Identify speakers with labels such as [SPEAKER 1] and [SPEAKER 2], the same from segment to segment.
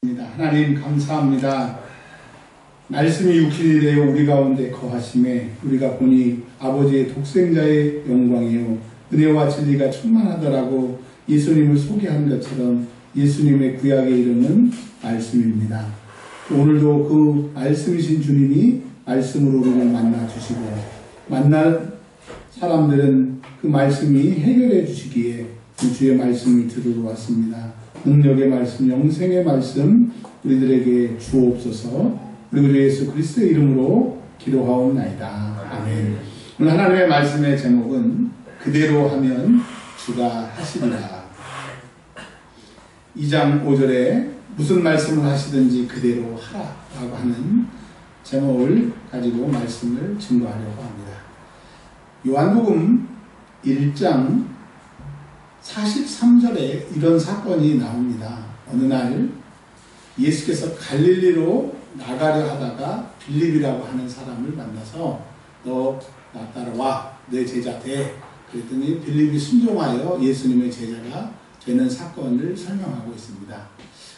[SPEAKER 1] 하나님 감사합니다. 말씀이 육신이 되어 우리 가운데 거하심에 우리가 보니 아버지의 독생자의 영광이요 은혜와 진리가 충만하더라고 예수님을 소개한 것처럼 예수님의 구약의 이름은 말씀입니다. 오늘도 그 말씀이신 주님이 말씀으로 우리를 만나주시고 만날 사람들은 그 말씀이 해결해 주시기에 주의 말씀을 들으러 왔습니다. 능력의 말씀, 영생의 말씀 우리들에게 주옵소서. 우리 주 예수 그리스도의 이름으로 기도하옵나이다. 아멘. 오늘 하나님의 말씀의 제목은 그대로 하면 주가 하시리라. 2장 5절에 무슨 말씀을 하시든지 그대로 하라라고 하는 제목을 가지고 말씀을 증거하려고 합니다. 요한복음 1장 43절에 이런 사건이 나옵니다. 어느 날 예수께서 갈릴리로 나가려 하다가 빌립이라고 하는 사람을 만나서 너 나 따라와 내 제자 돼. 그랬더니 빌립이 순종하여 예수님의 제자가 되는 사건을 설명하고 있습니다.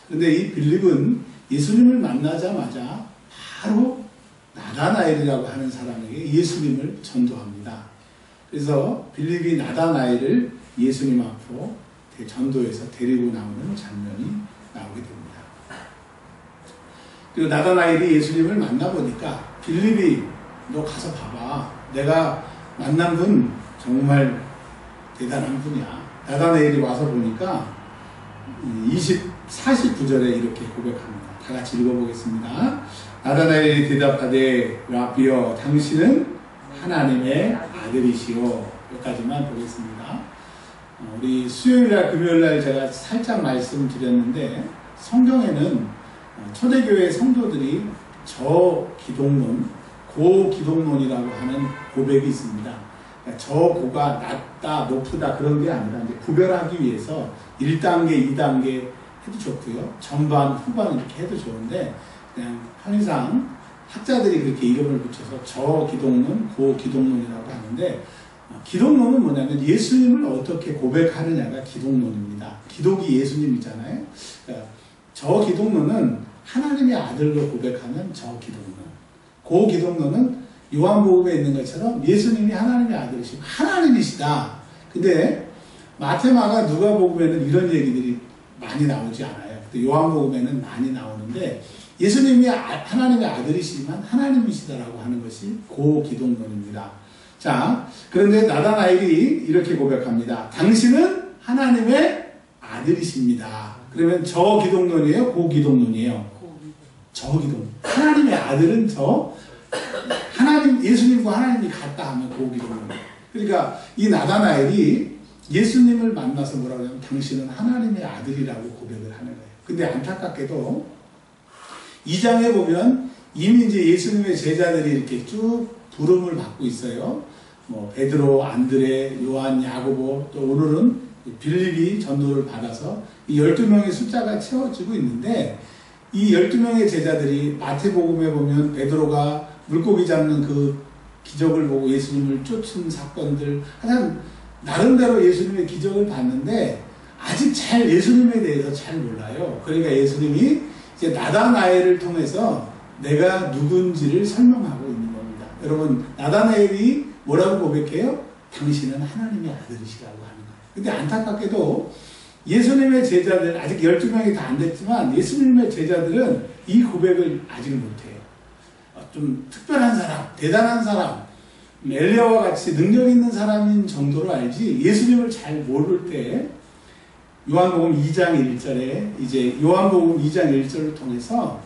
[SPEAKER 1] 그런데 이 빌립은 예수님을 만나자마자 바로 나다나엘이라고 하는 사람에게 예수님을 전도합니다. 그래서 빌립이 나다나엘을 예수님 앞으로 전도해서 데리고 나오는 장면이 나오게 됩니다. 그리고 나다나엘이 예수님을 만나보니까 빌립이 너 가서 봐봐. 내가 만난 분 정말 대단한 분이야. 나다나엘이 와서 보니까 49절에 이렇게 고백합니다. 다 같이 읽어보겠습니다. 나다나엘이 대답하되 라비여 당신은 하나님의 아들이시오. 여기까지만 보겠습니다. 우리 수요일날 금요일날 제가 살짝 말씀드렸는데 성경에는 초대교회 성도들이 저기독론, 고기독론이라고 하는 고백이 있습니다. 그러니까 저고가 낮다, 높다 그런 게 아니라 이제 구별하기 위해서 1단계, 2단계 해도 좋고요. 전반, 후반 이렇게 해도 좋은데 그냥 편의상 학자들이 그렇게 이름을 붙여서 저기독론, 고기독론이라고 하는데 기독론은 뭐냐면 예수님을 어떻게 고백하느냐가 기독론입니다. 기독이 예수님이잖아요. 그러니까 저 기독론은 하나님의 아들로 고백하면 저 기독론. 고기독론은 요한복음에 있는 것처럼 예수님이 하나님의 아들이시고 하나님이시다. 근데 마태마가 누가복음에는 이런 얘기들이 많이 나오지 않아요. 근데 요한복음에는 많이 나오는데 예수님이 하나님의 아들이시지만 하나님이시다라고 하는 것이 고기독론입니다. 자, 그런데 나다나엘이 이렇게 고백합니다. 당신은 하나님의 아들이십니다. 그러면 저기독론이에요? 고기독론이에요? 저기독론. 하나님의 아들은 하나님, 예수님과 하나님이 같다 하면 고기독론. 그러니까 이 나다나엘이 예수님을 만나서 뭐라고 하냐면 당신은 하나님의 아들이라고 고백을 하는 거예요. 근데 안타깝게도 2장에 보면 이미 이제 예수님의 제자들이 이렇게 쭉 부름을 받고 있어요. 뭐 베드로, 안드레, 요한, 야고보, 또 오늘은 빌립이 전도를 받아서 이 12명의 숫자가 채워지고 있는데 이 12명의 제자들이 마태복음에 보면 베드로가 물고기 잡는 그 기적을 보고 예수님을 쫓은 사건들 하여튼 나름대로 예수님의 기적을 봤는데 아직 잘 예수님에 대해서 잘 몰라요. 그러니까 예수님이 이제 나다나엘을 통해서 내가 누군지를 설명하고 있는 겁니다. 여러분 나다나엘이 뭐라고 고백해요? 당신은 하나님의 아들이시라고 하는 거예요. 근데 안타깝게도 예수님의 제자들 아직 12명이 다 안 됐지만 예수님의 제자들은 이 고백을 아직 못해요. 좀 특별한 사람, 대단한 사람, 엘리야와 같이 능력 있는 사람인 정도로 알지 예수님을 잘 모를 때 요한복음 2장 1절에 이제 요한복음 2장 1절을 통해서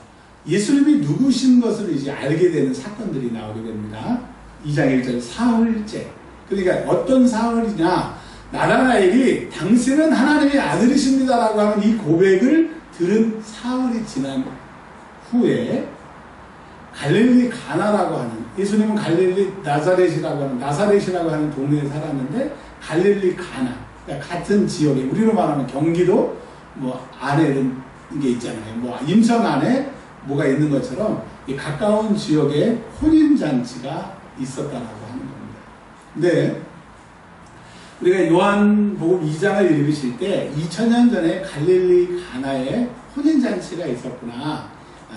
[SPEAKER 1] 예수님이 누구신 것을 이제 알게 되는 사건들이 나오게 됩니다. 2장 1절 사흘째. 그러니까 어떤 사흘이냐? 나다나엘이 당신은 하나님의 아들이십니다라고 하는 이 고백을 들은 사흘이 지난 후에 갈릴리 가나라고 하는 예수님은 갈릴리 나사렛이라고 하는 동네에 살았는데 갈릴리 가나 그러니까 같은 지역에 우리로 말하면 경기도 뭐 안에 이런 게 있잖아요. 뭐 인천 안에 뭐가 있는 것처럼 이 가까운 지역에 혼인잔치가 있었다라고 하는 겁니다. 근데 우리가 요한복음 2장을 읽으실 때 2000년 전에 갈릴리 가나에 혼인잔치가 있었구나.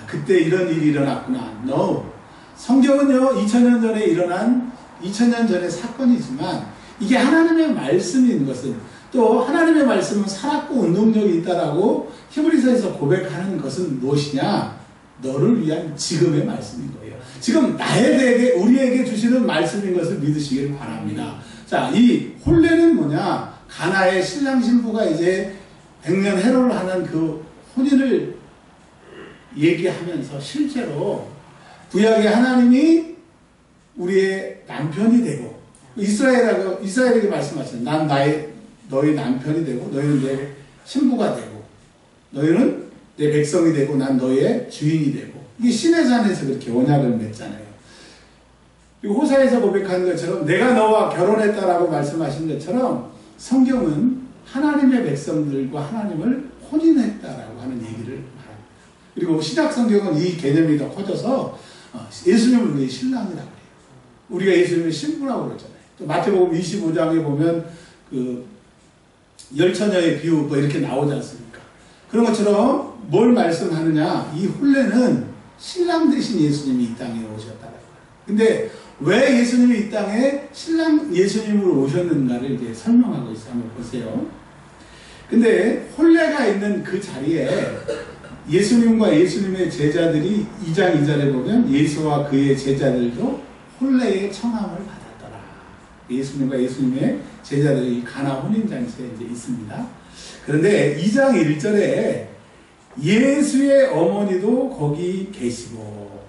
[SPEAKER 1] 그때 이런 일이 일어났구나. No. 성경은요, 2000년 전에 일어난 2000년 전의 사건이지만 이게 하나님의 말씀인 것은 또 하나님의 말씀은 살았고 운동력이 있다라고 히브리서에서 고백하는 것은 무엇이냐? 너를 위한 지금의 말씀인 거예요. 지금 나에 대해 우리에게 주시는 말씀인 것을 믿으시길 바랍니다. 자, 이 혼례는 뭐냐? 가나의 신랑 신부가 이제 100년 해로를 하는 그 혼인을 얘기하면서 실제로 구약의 하나님이 우리의 남편이 되고 이스라엘에게 말씀하시는 난 너희 남편이 되고 너희는 내 신부가 되고 너희는 내 백성이 되고 난 너희의 주인이 되고 이게 시내산에서 그렇게 언약을 맺잖아요. 그리고 호사에서 고백하는 것처럼 내가 너와 결혼했다라고 말씀하신 것처럼 성경은 하나님의 백성들과 하나님을 혼인했다라고 하는 얘기를 말합니다. 그리고 신약 성경은 이 개념이 더 커져서 예수님을 우리의 신랑이라고 해요. 우리가 예수님의 신부라고 그러잖아요. 또 마태복음 25장에 보면 그 열처녀의 비유 뭐 이렇게 나오지 않습니까? 그런 것처럼 뭘 말씀하느냐? 이 혼례는 신랑 대신 예수님이 이 땅에 오셨다라고 해요. 근데 왜 예수님이 이 땅에 신랑 예수님으로 오셨는가를 이제 설명하고 있어요. 한번 보세요. 근데 혼례가 있는 그 자리에 예수님과 예수님의 제자들이 2장 2절에 보면 예수와 그의 제자들도 혼례의 청함을 받았더라. 예수님과 예수님의 제자들이 가나 혼인잔치에 이제 있습니다. 그런데 2장 1절에 예수의 어머니도 거기 계시고,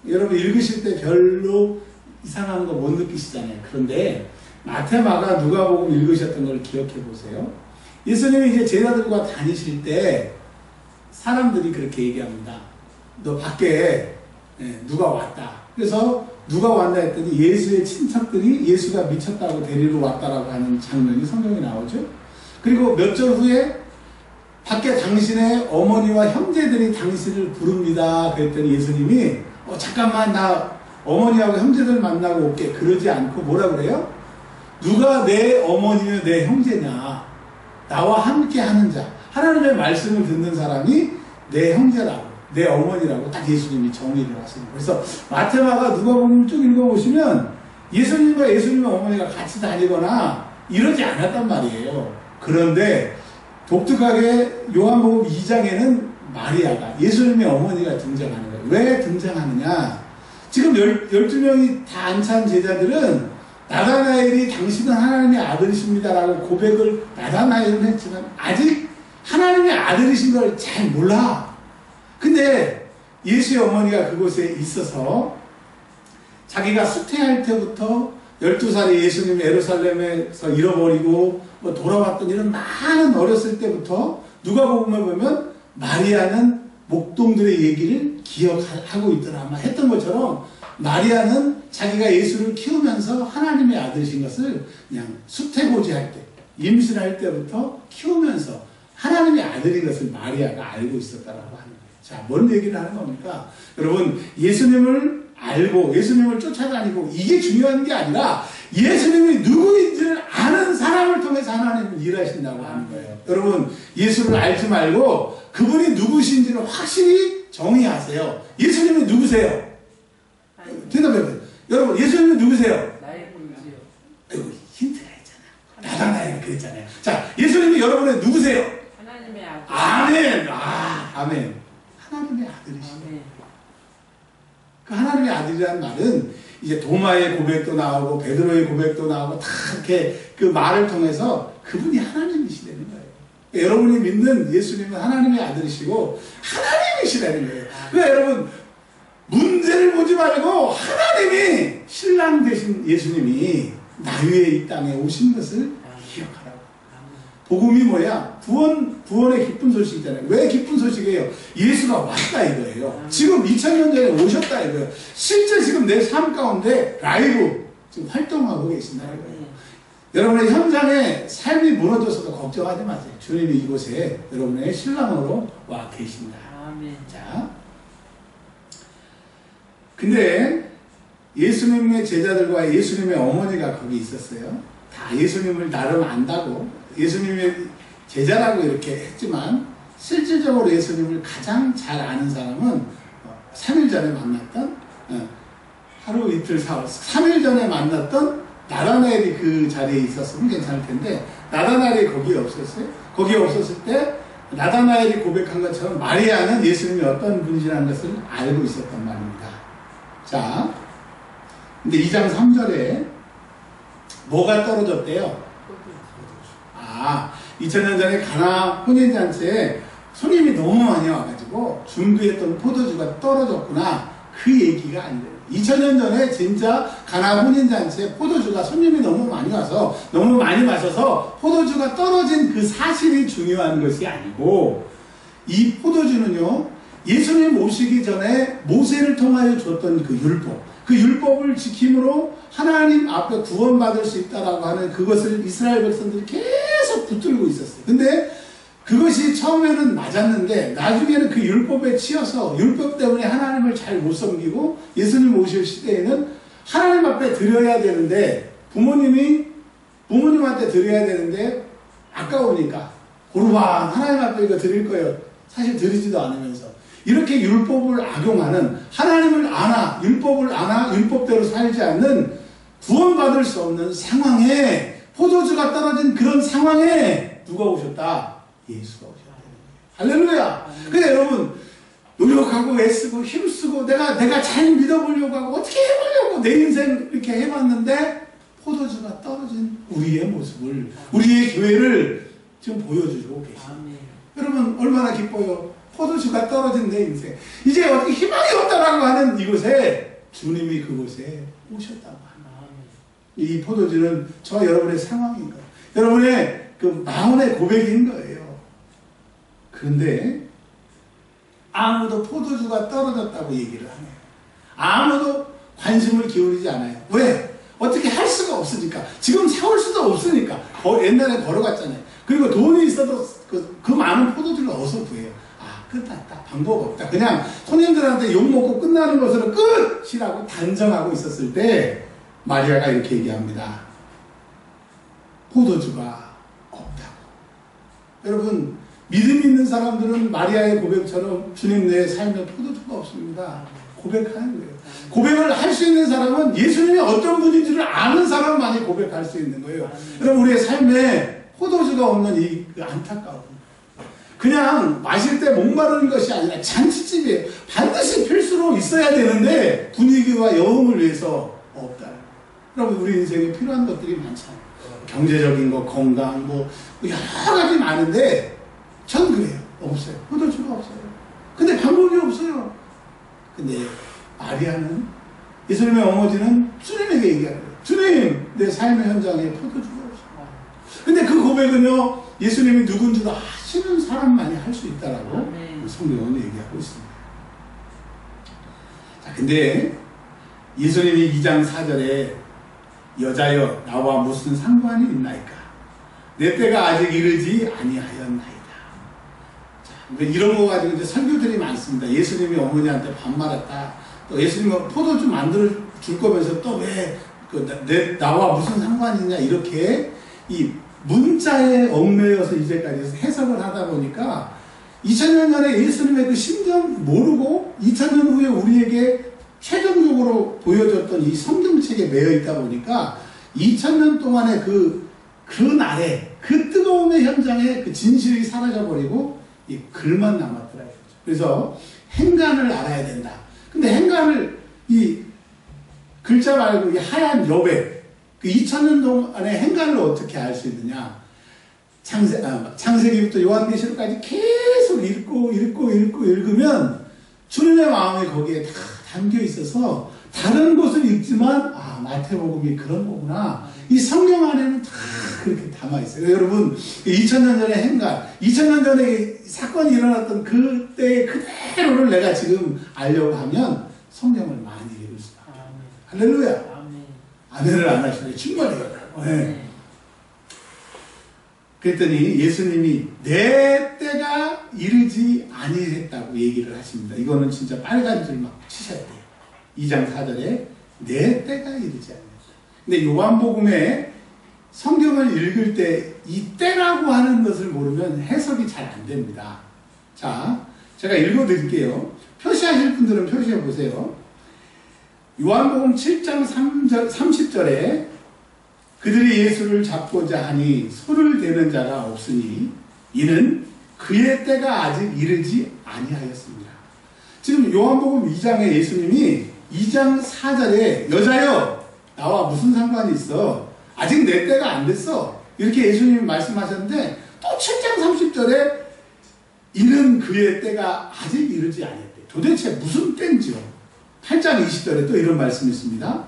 [SPEAKER 1] 여러분 읽으실 때 별로 이상한 거 못 느끼시잖아요. 그런데 마태, 마가, 누가복음 읽으셨던 걸 기억해 보세요. 예수님이 이제 제자들과 다니실 때 사람들이 그렇게 얘기합니다. 너 밖에 누가 왔다. 그래서 누가 왔나 했더니 예수의 친척들이 예수가 미쳤다고 데리러 왔다라고 하는 장면이 성경에 나오죠. 그리고 몇 절 후에 밖에 당신의 어머니와 형제들이 당신을 부릅니다. 그랬더니 예수님이 잠깐만 나 어머니하고 형제들 만나고 올게. 그러지 않고 뭐라 그래요? 누가 내 어머니며 내 형제냐? 나와 함께 하는 자. 하나님의 말씀을 듣는 사람이 내 형제라고, 내 어머니라고 딱 예수님이 정의를 하시는 거예요. 그래서 마테마가 누가복음 쭉 읽어보시면 예수님과 예수님의 어머니가 같이 다니거나 이러지 않았단 말이에요. 그런데 독특하게 요한복음 2장에는 마리아가 예수님의 어머니가 등장하는 거예요. 왜 등장하느냐? 지금 12명이 다 안 찬 제자들은 나다나엘이 당신은 하나님의 아들이십니다라고 고백을 나다나엘은 했지만 아직 하나님의 아들이신 걸 잘 몰라. 근데 예수의 어머니가 그곳에 있어서 자기가 수태할 때부터 12살에 예수님이 예루살렘에서 잃어버리고 돌아왔던 이런 많은 어렸을 때부터 누가복음에 보면 마리아는 목동들의 얘기를 기억하고 있더라 했던 것처럼 마리아는 자기가 예수를 키우면서 하나님의 아들이신 것을 그냥 수태고지할 때 임신할 때부터 키우면서 하나님의 아들인 것을 마리아가 알고 있었다라고 하는 거예요. 자, 뭔 얘기를 하는 겁니까? 여러분, 예수님을 알고 예수님을 쫓아다니고 이게 중요한 게 아니라 예수님이 누구인지를 아는 사람을 통해서 하나님은 일하신다고 하는 거예요. 여러분, 예수를 알지 말고 그분이 누구신지를 확실히 정의하세요. 예수님이 누구세요? 대답해봐요. 여러분, 예수님은 누구세요?
[SPEAKER 2] 나의 분이지요.
[SPEAKER 1] 아이고, 힌트가 있잖아. 나다나엘 그랬잖아요. 자, 예수님이 여러분의 누구세요?
[SPEAKER 2] 하나님의 아들.
[SPEAKER 1] 아멘. 아멘. 하나님의 아들이시죠. 그 하나님의 아들이라는 말은 이제 도마의 고백도 나오고 베드로의 고백도 나오고 다 이렇게 그 말을 통해서 그분이 하나님이시라는 거예요. 여러분이 믿는 예수님은 하나님의 아들이시고 하나님이시라는 거예요. 그러니까 여러분 문제를 보지 말고 하나님이 신랑 되신 예수님이 나 위에 이 땅에 오신 것을 기억하라고. 복음이 뭐야? 구원의 기쁜 소식이잖아요. 왜 기쁜 소식이에요? 예수가 왔다 이거예요. 지금 2000년 전에 오셨다 이거예요. 실제 지금 내 삶 가운데 라이브 지금 활동하고 계신다 이거예요. 여러분의 현장에 삶이 무너져서도 걱정하지 마세요. 주님이 이곳에 여러분의 신랑으로 와 계신다.
[SPEAKER 2] 아멘.
[SPEAKER 1] 자, 근데 예수님의 제자들과 예수님의 어머니가 거기 있었어요. 다 예수님을 나름 안다고 예수님의 제자라고 이렇게 했지만 실질적으로 예수님을 가장 잘 아는 사람은 3일 전에 만났던 하루 이틀 사흘 3일 전에 만났던 나다나엘이 그 자리에 있었으면 괜찮을 텐데 나다나엘이 거기에 없었어요. 거기에 없었을 때 나다나엘이 고백한 것처럼 마리아는 예수님이 어떤 분이라는 것을 알고 있었단 말입니다. 자, 근데 2장 3절에 뭐가 떨어졌대요? 2000년 전에 가나 혼인잔치에 손님이 너무 많이 와가지고 준비했던 포도주가 떨어졌구나. 그 얘기가 아니래요. 2000년 전에 진짜 가나 혼인잔치에 포도주가 손님이 너무 많이 와서 너무 많이 마셔서 포도주가 떨어진 그 사실이 중요한 것이 아니고 이 포도주는요 예수님 오시기 전에 모세를 통하여 줬던 그 율법을 지킴으로 하나님 앞에 구원받을 수 있다라고 하는 그것을 이스라엘 백성들이 계속 붙들고 있었어요. 근데 그것이 처음에는 맞았는데 나중에는 그 율법에 치여서 율법 때문에 하나님을 잘 못 섬기고 예수님 오실 시대에는 하나님 앞에 드려야 되는데 부모님한테 드려야 되는데 아까우니까 고르방 하나님 앞에 이거 드릴 거예요. 사실 드리지도 않으면서 이렇게 율법을 악용하는 하나님을 아나 율법을 아나 율법대로 살지 않는 구원받을 수 없는 상황에 포도주가 떨어진 그런 상황에 누가 오셨다? 예수가 오셨다. 할렐루야. 근데 여러분 노력하고 애쓰고 힘쓰고 내가 잘 믿어보려고 하고 어떻게 해보려고 내 인생 이렇게 해봤는데 포도주가 떨어진 우리의 모습을 우리의 교회를 지금 보여주고 계십니다. 여러분 얼마나 기뻐요. 포도주가 떨어진 내 인생 이제 어떻게 희망이 없다라고 하는 이곳에 주님이 그곳에 오셨다고 합니다. 이 포도주는 저와 여러분의 상황인 거예요. 여러분의 그 마음의 고백인 거예요. 그런데 아무도 포도주가 떨어졌다고 얘기를 하네요. 아무도 관심을 기울이지 않아요. 왜? 어떻게 할 수가 없으니까. 지금 사올 수도 없으니까. 옛날에 걸어갔잖아요. 그리고 돈이 있어도 그 많은 포도주를 어디서 구해요? 끝났다. 방법 없다. 그냥 손님들한테 욕먹고 끝나는 것으로 끝이라고 단정하고 있었을 때 마리아가 이렇게 얘기합니다. 포도주가 없다고. 여러분 믿음 있는 사람들은 마리아의 고백처럼 주님 내 삶에 포도주가 없습니다. 고백하는 거예요. 고백을 할 수 있는 사람은 예수님이 어떤 분인지를 아는 사람만이 고백할 수 있는 거예요. 여러분 우리의 삶에 포도주가 없는 이 안타까움. 그냥 마실 때 목마르는 것이 아니라 잔치집에 반드시 필수로 있어야 되는데 분위기와 여흥을 위해서 없다. 여러분 우리 인생에 필요한 것들이 많잖아요. 경제적인 거, 건강, 여러 가지 많은데 전 그래요. 없어요. 포도주가 없어요. 근데 방법이 없어요. 근데 마리아는 예수님의 어머니는 주님에게 얘기하는 거예요. 주님, 내 삶의 현장에 포도주가 없어요. 근데 그 고백은요, 예수님이 누군 줄 아시는 사람만이 할 수 있다라고 성경은 얘기하고 있습니다. 자, 근데 예수님이 2장 4절에 여자여 나와 무슨 상관이 있나이까? 내 때가 아직 이르지 아니하였나이다. 자, 이런 거 가지고 이제 설교들이 많습니다. 예수님이 어머니한테 반말했다. 또 예수님이 포도주 만들어 줄 거면서 또 왜 나와 무슨 상관이 있냐 이렇게 이 문자에 얽매여서 이제까지 해석을 하다 보니까 2000년 전에 예수님의 그 심정 모르고 2000년 후에 우리에게 최종적으로 보여줬던 이 성경책에 매여 있다 보니까 2000년 동안의 그 날에 그 뜨거움의 현장에 그 진실이 사라져버리고 이 글만 남았더라. 그래서 행간을 알아야 된다. 근데 행간을 이 글자 말고 이 하얀 여백 그 2000년 동안의 행간을 어떻게 알 수 있느냐? 창세기부터 요한계시록까지 계속 읽으면 주님의 마음이 거기에 다 담겨 있어서 다른 곳을 읽지만 마태복음이 그런 거구나. 이 성경 안에는 다 그렇게 담아 있어요. 여러분 2000년 전의 행간, 2000년 전에 사건이 일어났던 그때의 그대로를 내가 지금 알려고 하면 성경을 많이 읽을 수밖에 없어요. 할렐루야. 아멘을 안 하시네. 충분해요. 네. 그랬더니 예수님이 내 때가 이르지 아니했다고 얘기를 하십니다. 이거는 진짜 빨간 줄 막 치셔야 돼요. 2장 4절에 내 때가 이르지 아니했다. 근데 요한복음에 성경을 읽을 때 이 때라고 하는 것을 모르면 해석이 잘 안 됩니다. 자, 제가 읽어드릴게요. 표시하실 분들은 표시해 보세요. 요한복음 7장 30절에 그들이 예수를 잡고자 하니 손을 대는 자가 없으니 이는 그의 때가 아직 이르지 아니하였습니다. 지금 요한복음 2장에 예수님이 2장 4절에 여자여 나와 무슨 상관이 있어? 아직 내 때가 안 됐어. 이렇게 예수님이 말씀하셨는데 또 7장 30절에 이는 그의 때가 아직 이르지 아니했대. 도대체 무슨 때인지요? 8장 20절에 또 이런 말씀이 있습니다.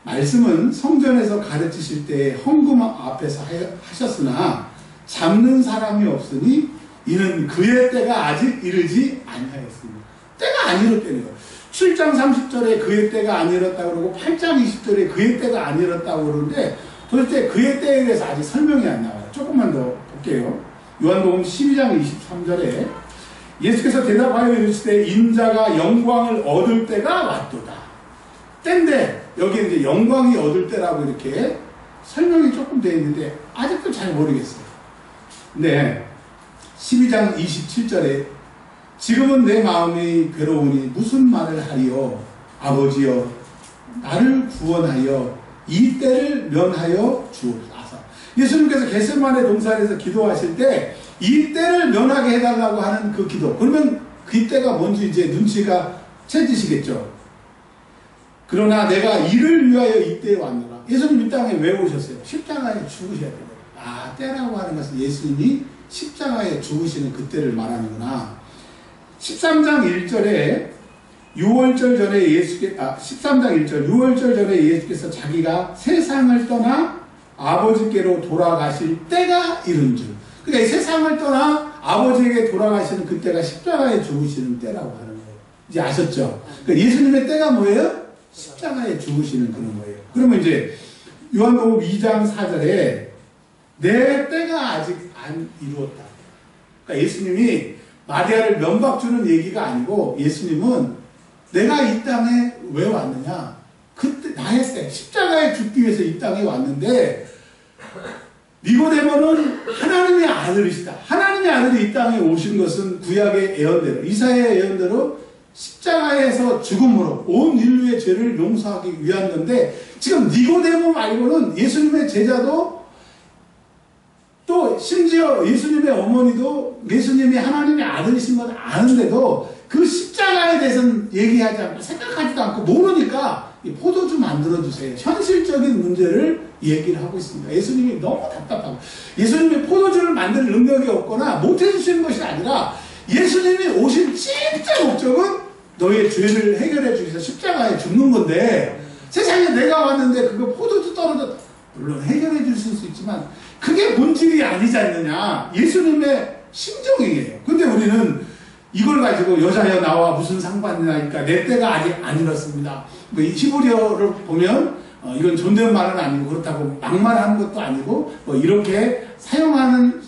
[SPEAKER 1] 말씀은 성전에서 가르치실 때 헌금 앞에서 하셨으나 잡는 사람이 없으니 이는 그의 때가 아직 이르지 아니하였습니다. 때가 안 이뤘다는 거예요. 7장 30절에 그의 때가 안 이뤘다고 그러고 8장 20절에 그의 때가 안 이뤘다고 그러는데 도대체 그의 때에 대해서 아직 설명이 안 나와요. 조금만 더 볼게요. 요한복음 12장 23절에 예수께서 대답하여 이르시되 인자가 영광을 얻을 때가 왔도다. 때인데 여기 이제 영광이 얻을 때라고 이렇게 설명이 조금 되어 있는데 아직도 잘 모르겠어요. 네, 12장 27절에 지금은 내 마음이 괴로우니 무슨 말을 하리요 아버지여 나를 구원하여 이 때를 면하여 주옵소서. 예수님께서 겟세마네 동산에서 기도하실 때 이 때를 면하게 해달라고 하는 그 기도. 그러면 그 때가 뭔지 이제 눈치가 채지시겠죠. 그러나 내가 이를 위하여 이 때에 왔노라. 예수님 이 땅에 왜 오셨어요? 십자가에 죽으셔야 돼요. 아, 때라고 하는 것은 예수님이 십자가에 죽으시는 그때를 말하는구나. 13장 1절에 6월절 전에 13장 1절 6월절 전에 예수께서 자기가 세상을 떠나 아버지께로 돌아가실 때가 이른 줄. 그러니까 이 세상을 떠나 아버지에게 돌아가시는 그때가 십자가에 죽으시는 때라고 하는 거예요. 이제 아셨죠? 그러니까 예수님의 때가 뭐예요? 십자가에 죽으시는 그런 거예요. 그러면 이제 요한복음 2장 4절에 내 때가 아직 안 이루었다. 그러니까 예수님이 마리아를 면박 주는 얘기가 아니고 예수님은 내가 이 땅에 왜 왔느냐? 그때 나의 때 십자가에 죽기 위해서 이 땅에 왔는데 니고데모는 하나님의 아들이시다. 하나님의 아들이 이 땅에 오신 것은 구약의 예언대로 이사야의 예언대로 십자가에서 죽음으로 온 인류의 죄를 용서하기 위한 건데 지금 니고데모 말고는 예수님의 제자도 또 심지어 예수님의 어머니도 예수님이 하나님의 아들이신 건 아는데도 그 십자가에 대해서는 얘기하지 않고 생각하지도 않고 모르니까 포도주 만들어주세요. 현실적인 문제를 얘기를 하고 있습니다. 예수님이 너무 답답하고 예수님이 포도주를 만들 능력이 없거나 못해주시는 것이 아니라 예수님이 오신 진짜 목적은 너의 죄를 해결해 주기 위해서 십자가에 죽는 건데 세상에 내가 왔는데 그거 포도주 떨어져 물론 해결해 주실 수 있지만 그게 본질이 아니지 않느냐. 예수님의 심정이에요. 근데 우리는 이걸 가지고 여자여 나와 무슨 상관이냐니까 내 때가 아직 안 이뤘습니다. 뭐 이 히브리어를 보면 이건 존댓말은 아니고 그렇다고 막말하는 것도 아니고 뭐 이렇게 사용하는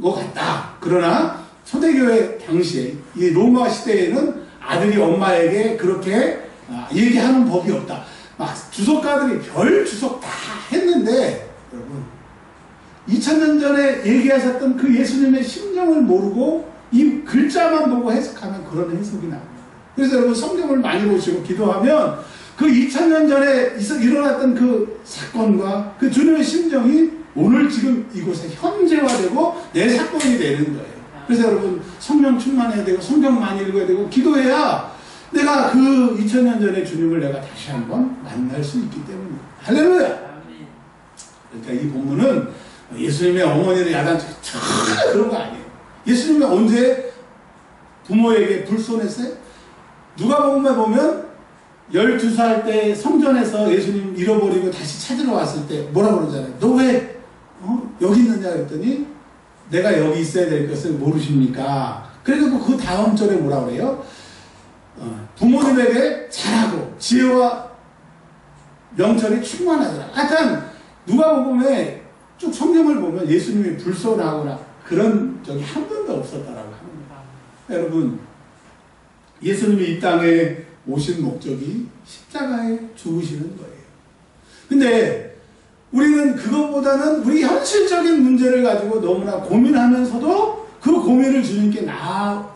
[SPEAKER 1] 것 같다. 그러나 초대교회 당시에 이 로마 시대에는 아들이 엄마에게 그렇게 얘기하는 법이 없다. 막 주석가들이 별 주석 다 했는데 여러분 2000년 전에 얘기하셨던 그 예수님의 심령을 모르고 이 글자만 보고 해석하면 그런 해석이 나옵니다. 그래서 여러분 성경을 많이 보시고 기도하면 그 2000년 전에 일어났던 그 사건과 그 주님의 심정이 오늘 지금 이곳에 현재화되고 내 사건이 되는 거예요. 그래서 여러분 성령 충만해야 되고 성경 많이 읽어야 되고 기도해야 내가 그 2000년 전의 주님을 내가 다시 한번 만날 수 있기 때문입니다. 할렐루야! 그러니까 이 본문은 예수님의 어머니를 야단치고 전혀 그런 거 아니에요. 예수님이 언제 부모에게 불손했어요? 누가복음에 보면 12살 때 성전에서 예수님 잃어버리고 다시 찾으러 왔을 때 뭐라고 그러잖아요. 너 왜 여기 있느냐 그랬더니 내가 여기 있어야 될 것을 모르십니까? 그래서 그 다음 절에 뭐라고 그래요? 부모님에게 잘하고 지혜와 명철이 충만하더라. 하여튼 누가복음에 쭉 성경을 보면 예수님이 불손하거나 그런 적이 한 번도 없었다라고 합니다. 여러분 예수님이 이 땅에 오신 목적이 십자가에 죽으시는 거예요. 근데 우리는 그것보다는 우리 현실적인 문제를 가지고 너무나 고민하면서도 그 고민을 주님께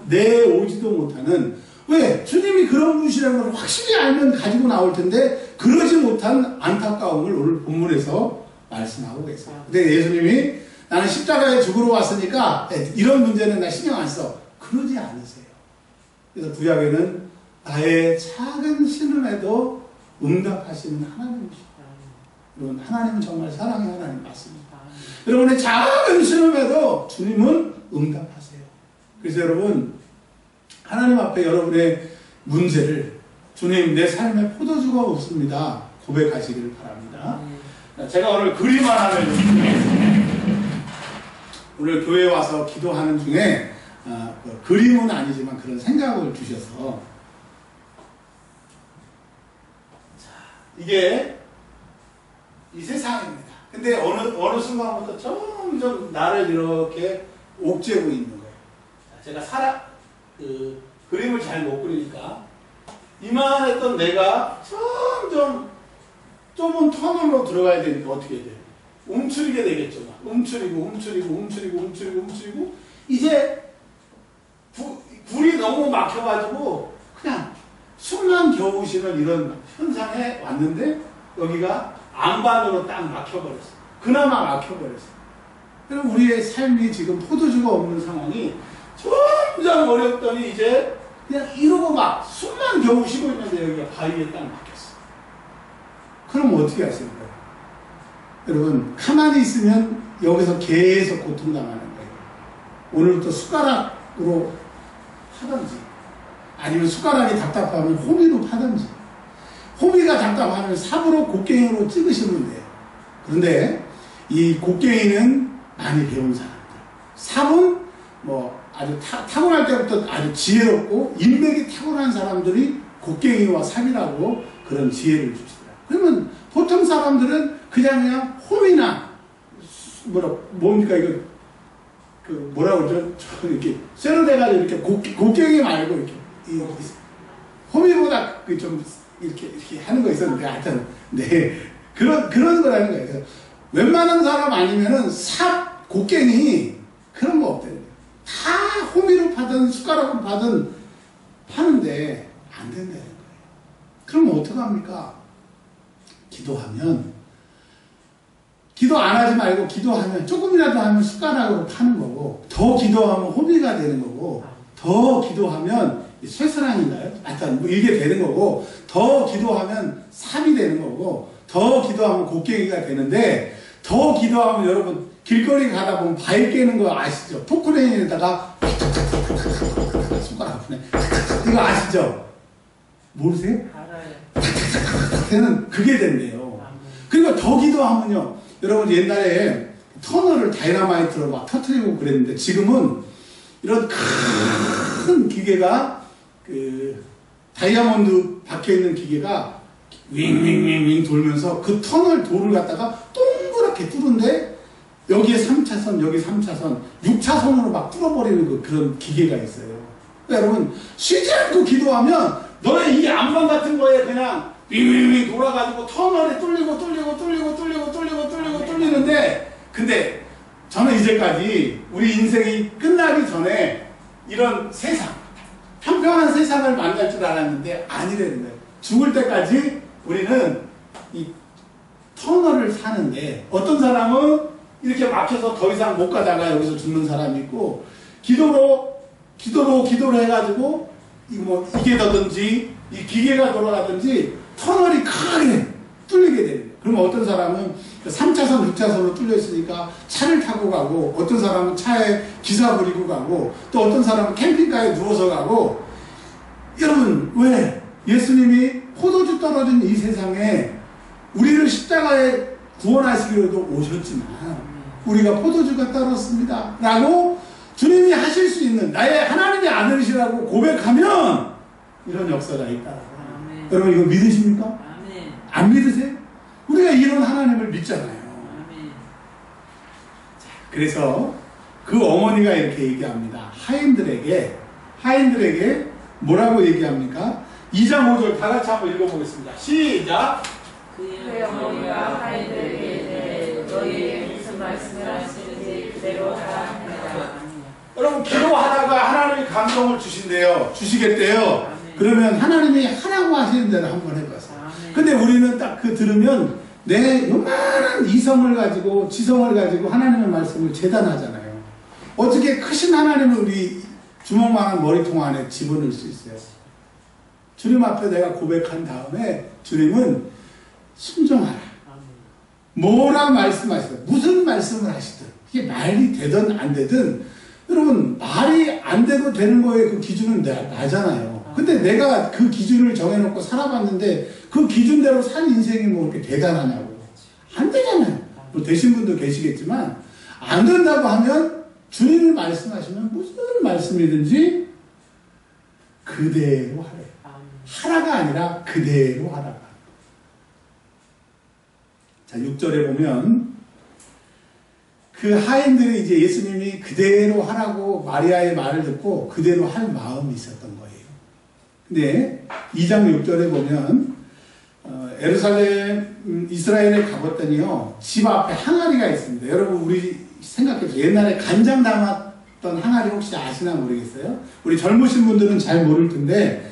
[SPEAKER 1] 내오지도 못하는, 왜? 주님이 그런 분이라는 걸 확실히 알면 가지고 나올 텐데 그러지 못한 안타까움을 오늘 본문에서 말씀하고 계세요. 근데 예수님이 나는 십자가에 죽으러 왔으니까 이런 문제는 나 신경 안 써. 그러지 않으세요. 그래서 구약에는 나의 작은 신음에도 응답하시는 하나님이시다. 여러분, 하나님은 정말 사랑의 하나님 맞습니다. 여러분의 작은 신음에도 주님은 응답하세요. 그래서 여러분, 하나님 앞에 여러분의 문제를 주님, 내 삶에 포도주가 없습니다. 고백하시기를 바랍니다. 제가 오늘 그림 하나를 오늘 교회에 와서 기도하는 중에 그림은 아니지만 그런 생각을 주셔서, 이게 이 세상입니다. 근데 어느 순간부터 점점 나를 이렇게 옥죄고 있는 거예요. 제가 그림을 잘 못 그리니까 이만했던 내가 점점 좁은 터널로 들어가야 되니까 어떻게 돼요? 움츠리게 되겠죠. 움츠리고 이제 굴이 너무 막혀가지고 그냥 숨만 겨우 쉬는 이런 현상에 왔는데 여기가 안반으로 딱 막혀버렸어요. 그나마 막혀버렸어요. 그럼 우리의 삶이 지금 포도주가 없는 상황이 점점 어렵더니 이제 그냥 이러고 막 숨만 겨우 쉬고 있는데 여기가 바위에 딱 막혔어요. 그럼 어떻게 하실 거예요? 여러분, 가만히 있으면 여기서 계속 고통당하는 거예요. 오늘부터 숟가락으로 하든지, 아니면 숟가락이 답답하면 호미로 파든지, 호미가 답답하면 삽으로 곡괭이로 찍으시면 돼요. 그런데 이 곡괭이는 많이 배운 사람들, 삽은 뭐 아주 타고날 때부터 아주 지혜롭고 인맥이 타고난 사람들이 곡괭이와 삽이라고 그런 지혜를 주시더라고요. 그러면 보통 사람들은 그냥 홈이나 뭡니까 이거 뭐라고 그러죠? 이렇게 쇠로 돼가지고 이렇게 곡괭이 말고 이렇게 홈이보다 좀 이렇게 하는 거 있었는데, 하여튼 네 그런 거라는 거예요. 그래서 웬만한 사람 아니면은 삽, 곡괭이 그런 거 없대요. 다 호미로 파든 숟가락으로 파든 파는데 안 된다는 거예요. 그럼 어떡합니까? 기도 안 하지 말고 기도하면 조금이라도 하면 숟가락으로 파는 거고, 더 기도하면 호미가 되는 거고, 더 기도하면 쇠사랑인가요? 하여튼 뭐 이게 되는 거고, 더 기도하면 삽이 되는 거고, 더 기도하면 곡괭이가 되는데, 더 기도하면 여러분 길거리 가다 보면 바위 깨는 거 아시죠? 포크레인에다가 손가락 아프네 이거 아시죠? 모르세요?
[SPEAKER 2] 알아요.
[SPEAKER 1] 되는 그게 된대요. 그리고 더 기도하면요, 여러분 옛날에 터널을 다이너마이트로 막 터트리고 그랬는데, 지금은 이런 큰 기계가 다이아몬드 박혀있는 기계가 윙윙윙윙 돌면서 그 터널 돌을 갖다가 동그랗게 뚫은데 여기에 3차선 여기 3차선 6차선으로 막 뚫어버리는 그런 기계가 있어요. 그러니까 여러분 쉬지 않고 기도하면 너네 이 안방 같은 거에 그냥 윙윙윙 돌아가지고 터널에 뚫리는데, 근데 저는 이제까지 우리 인생이 끝나기 전에 이런 세상, 평평한 세상을 만날 줄 알았는데 아니라는 거예요. 죽을 때까지 우리는 이 터널을 사는데, 어떤 사람은 이렇게 막혀서 더 이상 못 가다가 여기서 죽는 사람이 있고, 기도로 해가지고 이게 더든지 이 기계가 돌아가든지 터널이 크게 뚫리게 되는 거예요. 그러면 어떤 사람은 3차선, 6차선으로 뚫려 있으니까 차를 타고 가고, 어떤 사람은 차에 기사 부리고 가고, 또 어떤 사람은 캠핑카에 누워서 가고. 여러분, 왜? 예수님이 포도주 떨어진 이 세상에 우리를 십자가에 구원하시기로도 오셨지만 우리가 포도주가 떨었습니다 라고 주님이 하실 수 있는 나의 하나님의 아들이시라고 고백하면 이런 역사가 있다라고. 여러분 이거 믿으십니까?
[SPEAKER 2] 아멘.
[SPEAKER 1] 안 믿으세요? 우리가 이런 하나님을 믿잖아요.
[SPEAKER 2] 아멘.
[SPEAKER 1] 그래서 그 어머니가 이렇게 얘기합니다. 하인들에게 뭐라고 얘기합니까? 2장 5절 다 같이 한번 읽어보겠습니다. 시작.
[SPEAKER 2] 그의 어머니가 하인들에게 이르되 너희에게 무슨 말씀을 하시는지 그대로 하라 하니라.
[SPEAKER 1] 여러분 기도하다가 하나님이 감동을 주신대요. 주시겠대요. 그러면 하나님이 하라고 하시는 대로 한번 해봤어요. 근데 우리는 딱 그 들으면 내 요만한 이성을 가지고 지성을 가지고 하나님의 말씀을 재단하잖아요. 어떻게 크신 하나님을 우리 주먹만한 머리통 안에 집어넣을 수 있어요? 주님 앞에 내가 고백한 다음에 주님은 순종하라. 뭐라 말씀하시든 무슨 말씀을 하시든 이게 말이 되든 안 되든 여러분 말이 안 되고 되는 거에 그 기준은 나잖아요. 근데 내가 그 기준을 정해놓고 살아봤는데 그 기준대로 산 인생이 뭐 그렇게 대단하냐고. 안 되잖아요. 뭐 되신 분도 계시겠지만 안 된다고 하면 주님이 말씀하시면 무슨 말씀이든지 그대로 하래. 하라가 아니라 그대로 하라가. 자, 6절에 보면 그 하인들이 이제 예수님이 그대로 하라고 마리아의 말을 듣고 그대로 할 마음이 있었던 거예요. 근데 2장 6절에 보면 예루살렘 이스라엘에 가봤더니요 집 앞에 항아리가 있습니다. 여러분 우리 생각해보세요. 옛날에 간장 담았던 항아리 혹시 아시나 모르겠어요. 우리 젊으신 분들은 잘 모를 텐데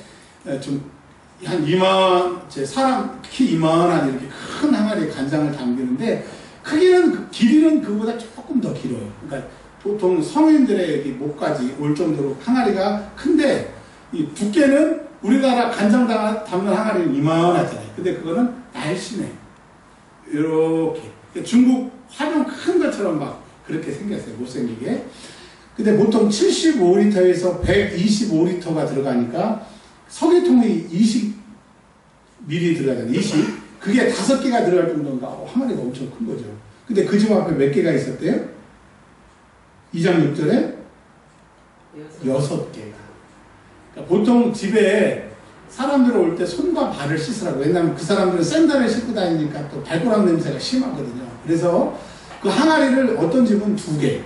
[SPEAKER 1] 좀 한 사람 키 이만한 이렇게 큰 항아리에 간장을 담기는데 크기는 길이는 그보다 조금 더 길어요. 그러니까 보통 성인들의 목까지 올 정도로 항아리가 큰데 이 두께는 우리나라 간장 담는 항아리는 이만하잖아요. 근데 그거는 날씬해. 이렇게 중국 화병 큰 것처럼 막 그렇게 생겼어요. 못생기게. 근데 보통 75리터에서 125리터가 들어가니까 석유통이 20ml 들어가잖아요. 20. 그게 5개가 들어갈 정도인가? 항아리가 엄청 큰 거죠. 근데 그 집 앞에 몇 개가 있었대요? 2장 6절에 6개가. 그러니까 보통 집에 사람들 올 때 손과 발을 씻으라고. 왜냐하면 그 사람들은 샌들을 신고 다니니까 또 발가락 냄새가 심하거든요. 그래서 그 항아리를 어떤 집은 2개,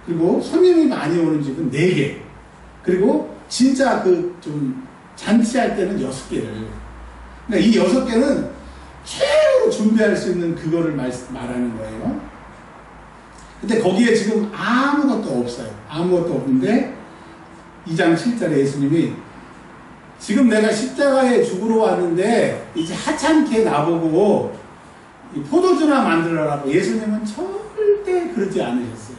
[SPEAKER 1] 그리고 손님이 많이 오는 집은 4개, 그리고 진짜 그 좀 잔치할 때는 6개를. 그러니까 이 6개는 최고로 준비할 수 있는 그거를 말하는 거예요. 근데 거기에 지금 아무것도 없어요. 아무것도 없는데 2장 7절에 예수님이 지금 내가 십자가에 죽으러 왔는데 이제 하찮게 나보고 포도주나 만들어라고. 예수님은 절대 그러지 않으셨어요.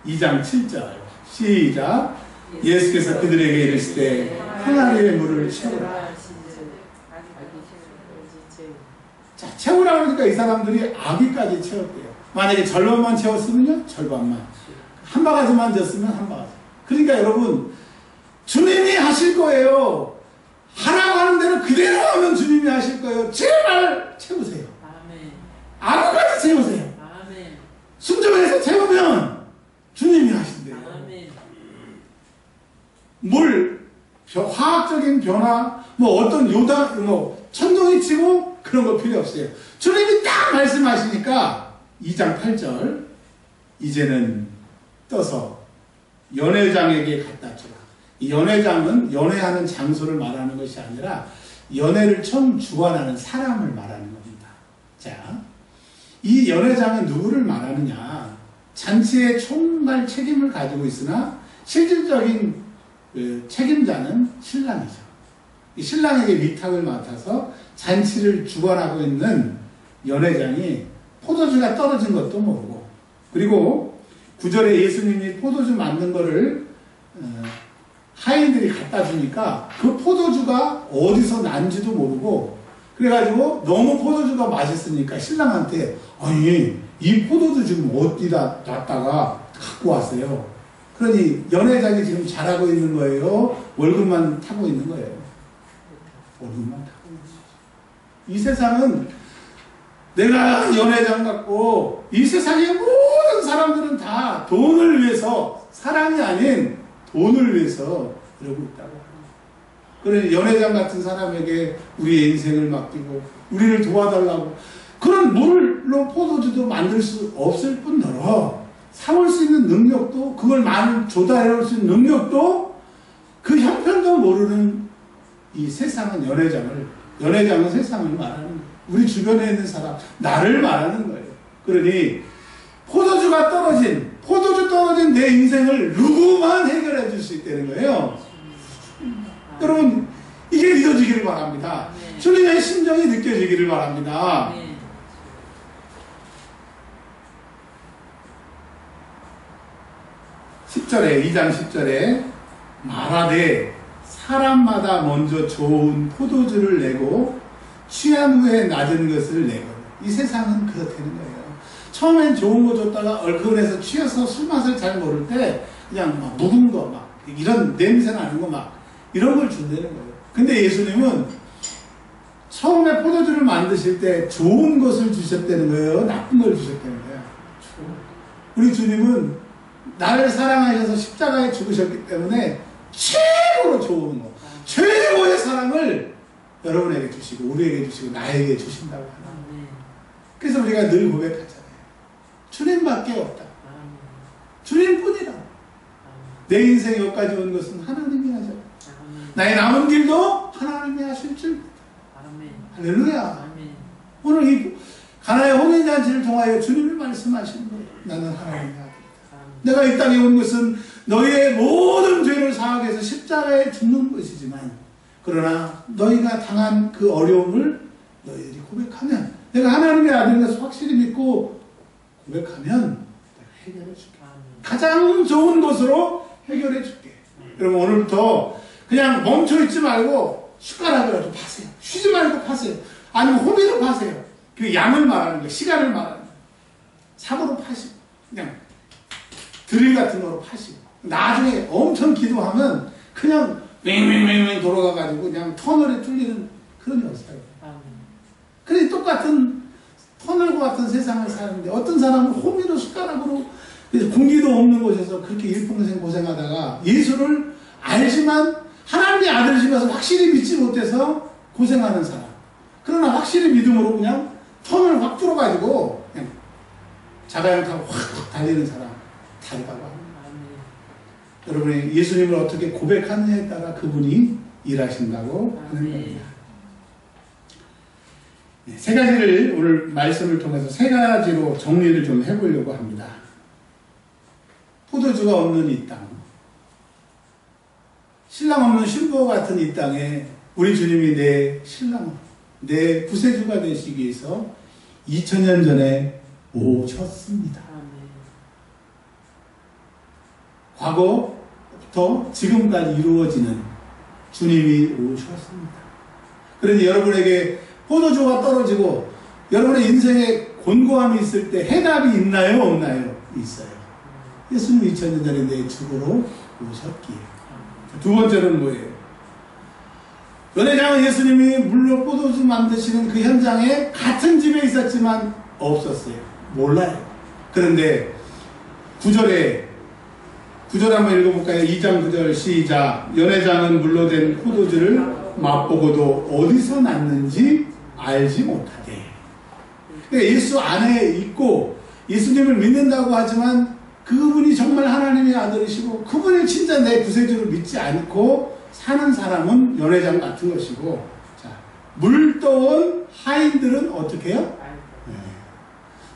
[SPEAKER 1] 2장 7절 시작. 예수께서 그들에게 이르시되 항아리에 물을 채우라. 자, 채우라 그러니까 이 사람들이 아기까지 채웠대요. 만약에 절반만 채웠으면요, 절반만. 한 바가지만 졌으면 한 바가지. 그러니까 여러분, 주님이 하실 거예요. 하라고 하는 대로 그대로 하면 주님이 하실 거예요. 제발 채우세요. 아무까지 채우세요. 순종해서 채우면 주님이 하신대요. 물, 화학적인 변화, 뭐 어떤 천둥이 치고 그런 거 필요 없어요. 주님이 딱 말씀하시니까 2장 8절 이제는 떠서 연회장에게 갖다 주라. 이 연회장은 연회하는 장소를 말하는 것이 아니라 연회를 처음 주관하는 사람을 말하는 겁니다. 자, 이 연회장은 누구를 말하느냐? 잔치의 총괄 책임을 가지고 있으나 실질적인 책임자는 신랑이죠. 이 신랑에게 위탁을 맡아서 잔치를 주관하고 있는 연회장이 포도주가 떨어진 것도 모르고, 그리고 9절에 예수님이 포도주 만든 거를 하인들이 갖다 주니까 그 포도주가 어디서 난지도 모르고, 그래가지고 너무 포도주가 맛있으니까 신랑한테 아니 이 포도주 지금 어디다 놨다가 갖고 왔어요. 그러니 연회장이 지금 잘하고 있는 거예요? 월급만 타고 있는 거예요? 월급만 타고 있는 거예요. 이 세상은 내가 연회장 같고 이 세상의 모든 사람들은 다 돈을 위해서, 사랑이 아닌 돈을 위해서 이러고 있다고 합니다. 그러니 연회장 같은 사람에게 우리의 인생을 맡기고 우리를 도와달라고, 그런 물로 포도주도 만들 수 없을 뿐더러 사올 수 있는 능력도, 그걸 많이 조달해올 수 있는 능력도, 그 형편도 모르는 이 세상은 연회장은 세상을 말하는 거예요. 우리 주변에 있는 사람, 나를 말하는 거예요. 그러니 포도주가 떨어진 포도주 떨어진 내 인생을 누구만 해결해 줄 수 있다는 거예요. 여러분, 이게 믿어지기를 바랍니다. 주님의 심정이 느껴지기를 바랍니다. 10절에, 2장 10절에 말하되 사람마다 먼저 좋은 포도주를 내고 취한 후에 낮은 것을 내고. 이 세상은 그렇다는 거예요. 처음엔 좋은 거 줬다가 얼큰해서 취해서 술 맛을 잘 모를 때 그냥 막 묵은 거 막 이런 냄새 나는 거 막 이런 걸 준다는 거예요. 근데 예수님은 처음에 포도주를 만드실 때 좋은 것을 주셨다는 거예요? 나쁜 걸 주셨다는 거예요? 우리 주님은 나를 사랑하셔서 십자가에 죽으셨기 때문에 최고로 좋은 거, 최고의 사랑을 여러분에게 주시고 우리에게 주시고 나에게 주신다고 하는 거예요. 그래서 우리가 늘 고백하잖아요. 주님밖에 없다. 주님뿐이다. 내 인생 여기까지 온 것은 하나님이 하셨다. 나의 남은 길도 하나님이 하실 줄. 할렐루야. 오늘 이 가나의 혼인잔치를 통하여 주님이 말씀하시는 거예요. 나는 하나님의 아들이다. 내가 이 땅에 온 것은 너희의 모든 죄를 사하기 위해서 십자가에 죽는 것이지만, 그러나 너희가 당한 그 어려움을 너희들이 고백하면, 내가 하나님의 아들인 것을 확실히 믿고 고백하면 내가 해결해 줄게. 가장 좋은 것으로 해결해 줄게. 여러분, 오늘부터 그냥 멈춰있지 말고 숟가락으로 파세요. 쉬지 말고 파세요. 아니면 호미로 파세요. 그 양을 말하는 거예요. 시간을 말하는 거예요. 삽으로 파시고 그냥 드릴 같은 거로 파시고, 나중에 엄청 기도하면 그냥 맹맹맹맹 돌아가가지고 그냥 터널에 뚫리는 그런 역사예요. 그래, 똑같은 터널과 같은 세상을 사는데 어떤 사람은 호미로 숟가락으로 공기도 없는 곳에서 그렇게 일평생 고생하다가 예수를 알지만 하나님의 아들이시면서 확실히 믿지 못해서 고생하는 사람, 그러나 확실히 믿음으로 그냥 터널 확 뚫어가지고 그냥 자가용 타고 확 달리는 사람 다르다고 합니다. 여러분이 예수님을 어떻게 고백하느냐에 따라 그분이 일하신다고 하는 겁니다. 네, 세 가지를 오늘 말씀을 통해서 세 가지로 정리를 좀 해보려고 합니다. 포도주가 없는 이 땅, 신랑 없는 신부 같은 이 땅에 우리 주님이 내 신랑, 내 구세주가 되시기 위해서 2000년 전에 오셨습니다. 과거부터 지금까지 이루어지는 주님이 오셨습니다. 그런데 여러분에게 포도주가 떨어지고 여러분의 인생에 곤고함이 있을 때 해답이 있나요? 없나요? 있어요. 예수님 2000년 전에 내 주보로 오셨기에. 두 번째는 뭐예요? 연회장은 예수님이 물로 포도주 만드시는 그 현장에 같은 집에 있었지만 없었어요. 몰라요. 그런데 9절 한번 읽어볼까요? 2장 9절 시작. 연회장은 물로 된 포도주를 맛보고도 어디서 났는지 알지 못하되. 그러니까 예수 안에 있고 예수님을 믿는다고 하지만 그분이 정말 하나님의 아들이시고 그분이 진짜 내 구세주를 믿지 않고 사는 사람은 연회장 같은 것이고, 자, 물떠온 하인들은 어떻게 해요? 네.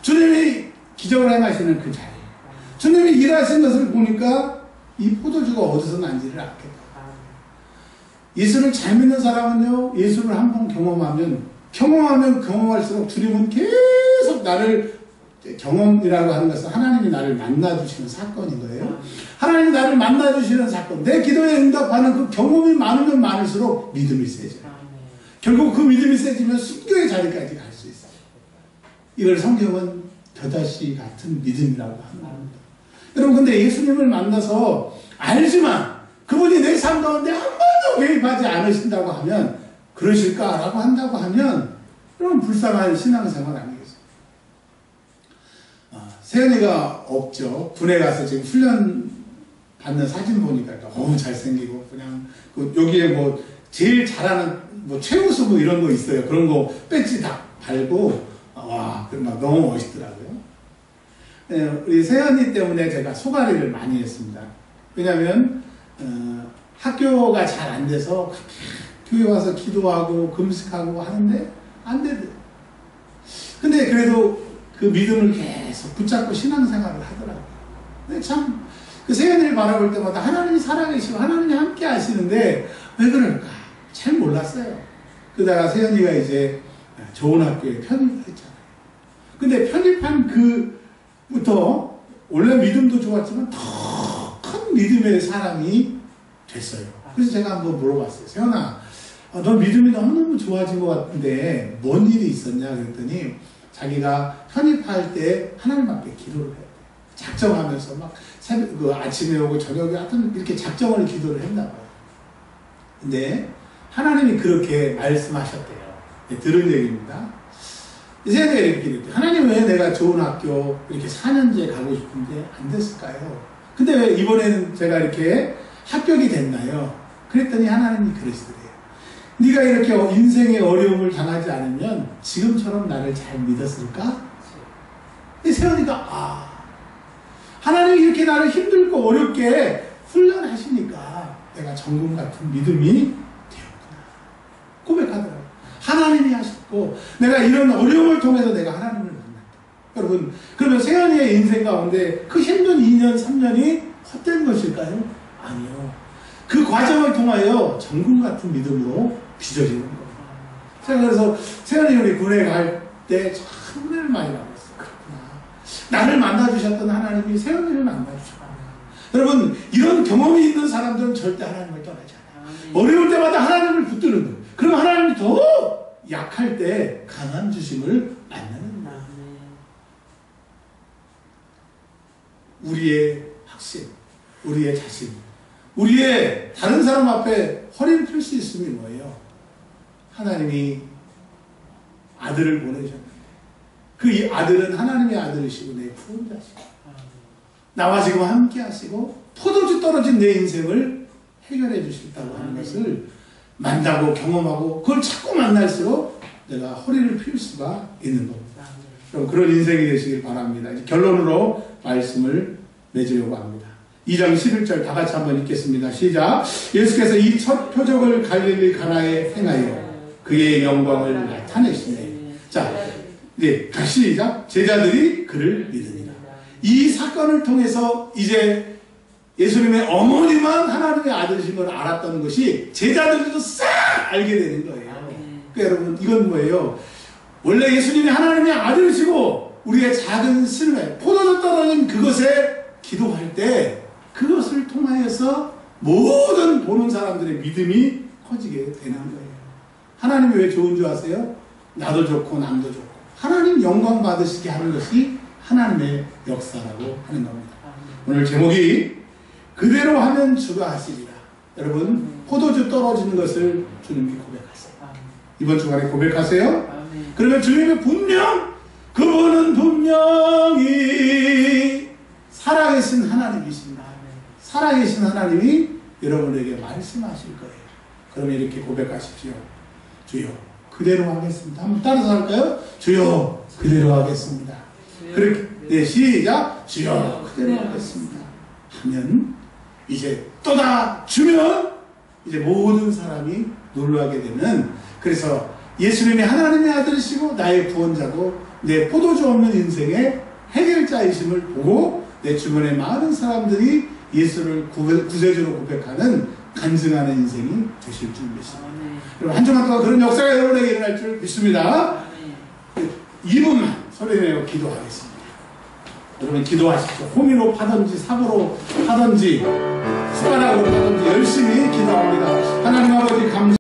[SPEAKER 1] 주님이 기적을 행하시는 그 자리, 주님이 일하신 것을 보니까 이 포도주가 어디서 난지를 알겠다. 예수를 잘 믿는 사람은요, 예수를 한 번 경험할수록 주님은 계속 나를, 경험이라고 하는 것은 하나님이 나를 만나주시는 사건인 거예요. 하나님이 나를 만나주시는 사건, 내 기도에 응답하는 그 경험이 많으면 많을수록 믿음이 세져요. 결국 그 믿음이 세지면 순교의 자리까지 갈 수 있어요. 이걸 성경은 겨자씨 같은 믿음이라고 하는 겁니다. 여러분, 근데 예수님을 만나서 알지만 그분이 내 삶 가운데 한 번도 개입하지 않으신다고 하면, 그러실까라고 한다고 하면 여러분 불쌍한 신앙생활 아니겠어요? 세연이가 없죠. 군에 가서 지금 훈련 받는 사진 보니까 너무 잘생기고, 그냥 여기에 뭐 제일 잘하는 뭐 최우수 이런 거 있어요. 그런 거 배지 다 달고, 와, 막 너무 멋있더라고요. 네, 우리 세연이 때문에 제가 소가리를 많이 했습니다. 왜냐면 학교가 잘 안 돼서 교회 와서 기도하고 금식하고 하는데 안 되더라고요. 근데 그래도 그 믿음을 계속 붙잡고 신앙생활을 하더라고요. 근데 참, 그 세연이를 바라볼 때마다 하나님이 살아계시고 하나님이 함께 하시는데 왜 그럴까? 잘 몰랐어요. 그러다가 세연이가 이제 좋은 학교에 편입을 했잖아요. 근데 편입한 그부터 원래 믿음도 좋았지만 더 큰 믿음의 사람이 됐어요. 그래서 제가 한번 물어봤어요. 세연아, 너 믿음이 너무너무 좋아진 것 같은데 뭔 일이 있었냐 그랬더니 자기가 편입할 때 하나님 앞에 기도를 해요. 작정하면서 막 새벽, 아침에 오고 저녁에 하여튼 이렇게 작정을 기도를 했나 봐요. 근데 하나님이 그렇게 말씀하셨대요. 네, 들은 얘기입니다. 세연이가 이렇게 이랬대요. 하나님 왜 내가 좋은 학교 이렇게 4년제 가고 싶은데 안 됐을까요? 근데 왜 이번에는 제가 이렇게 합격이 됐나요? 그랬더니 하나님이 그러시더래요. 네가 이렇게 인생의 어려움을 당하지 않으면 지금처럼 나를 잘 믿었을까? 세연이가 하나님이 이렇게 나를 힘들고 어렵게 훈련하시니까 내가 정금 같은 믿음이 되었구나 고백하더라고요. 하나님이 하셨고 내가 이런 어려움을 통해서 내가 하나님을 만났다. 여러분, 그러면 세연이의 인생 가운데 그 힘든 2년, 3년이 헛된 것일까요? 아니요. 그 과정을 통하여 정금 같은 믿음으로 빚어지는 겁니다. 제가 그래서 세연이 우리 군에 갈 때 참 은혜를 많이 받았어요. 그렇구나. 나를 만나주셨던 하나님이 세연이를 만나주셨구나. 여러분, 이런 경험이 있는 사람들은 절대 하나님을 떠나지 않아요. 어려울 때마다 하나님을 붙드는 거예요. 그럼 하나님이 더 약할 때 강한 주심을 만나는 거예요. 우리의 확신, 우리의 자신, 우리의 다른 사람 앞에 허리를 펼 수 있음이 뭐예요? 하나님이 아들을 보내셨는데 그 이 아들은 하나님의 아들이시고 내 구원자시고 나와 지금 함께 하시고 포도주 떨어진 내 인생을 해결해 주시겠다고 하는 것을 만나고 경험하고 그걸 자꾸 만날수록 내가 허리를 펼 수가 있는 겁니다. 그럼 그런 인생이 되시길 바랍니다. 이제 결론으로 말씀을 맺으려고 합니다. 2장 11절 다 같이 한번 읽겠습니다. 시작. 예수께서 이 첫 표적을 갈릴리 가나에 행하여 그의 영광을 나타내시네. 자, 이제 다시 시작. 제자들이 그를 믿으니라. 이 사건을 통해서 이제 예수님의 어머니만 하나님의 아들이신 걸 알았던 것이 제자들도 싹 알게 되는 거예요. 그러니까 여러분, 이건 뭐예요? 원래 예수님이 하나님의 아들이시고 우리의 작은 실매, 포도주 떨어진 그것에 기도할 때 그것을 통하여서 모든 보는 사람들의 믿음이 커지게 되는 거예요. 하나님이 왜 좋은 줄 아세요? 나도 좋고 남도 좋고 하나님 영광 받으시게 하는 것이 하나님의 역사라고 하는 겁니다. 오늘 제목이 그대로 하면 주가 하시리라. 여러분, 포도주 떨어지는 것을 주님이 고백하세요. 이번 주간에 고백하세요. 그러면 주님이 그분은 분명히 살아계신 하나님이십니다. 살아계신 하나님이 여러분에게 말씀하실 거예요. 그러면 이렇게 고백하십시오. 주여, 그대로 하겠습니다. 한번 따라서 할까요? 주여, 그대로 하겠습니다. 그렇게, 네, 시작. 주여, 그대로 하겠습니다. 하면, 이제 또다 주면, 이제 모든 사람이 놀라게 되는, 그래서 예수님이 하나님의 아들이시고, 나의 구원자고, 내 포도주 없는 인생의 해결자이심을 보고, 내 주변의 많은 사람들이 예수를 구세주로 고백하는 간증하는 인생이 되실 줄 믿습니다. 여러분, 한 주간 동안 그런 역사가 여러분에게 일어날 줄 믿습니다. 2분만 소리내어 기도하겠습니다. 여러분, 기도하십시오. 호미로 파든지 사고로 파든지 숟가락으로 파든지 열심히 기도합니다. 하나님 아버지 감사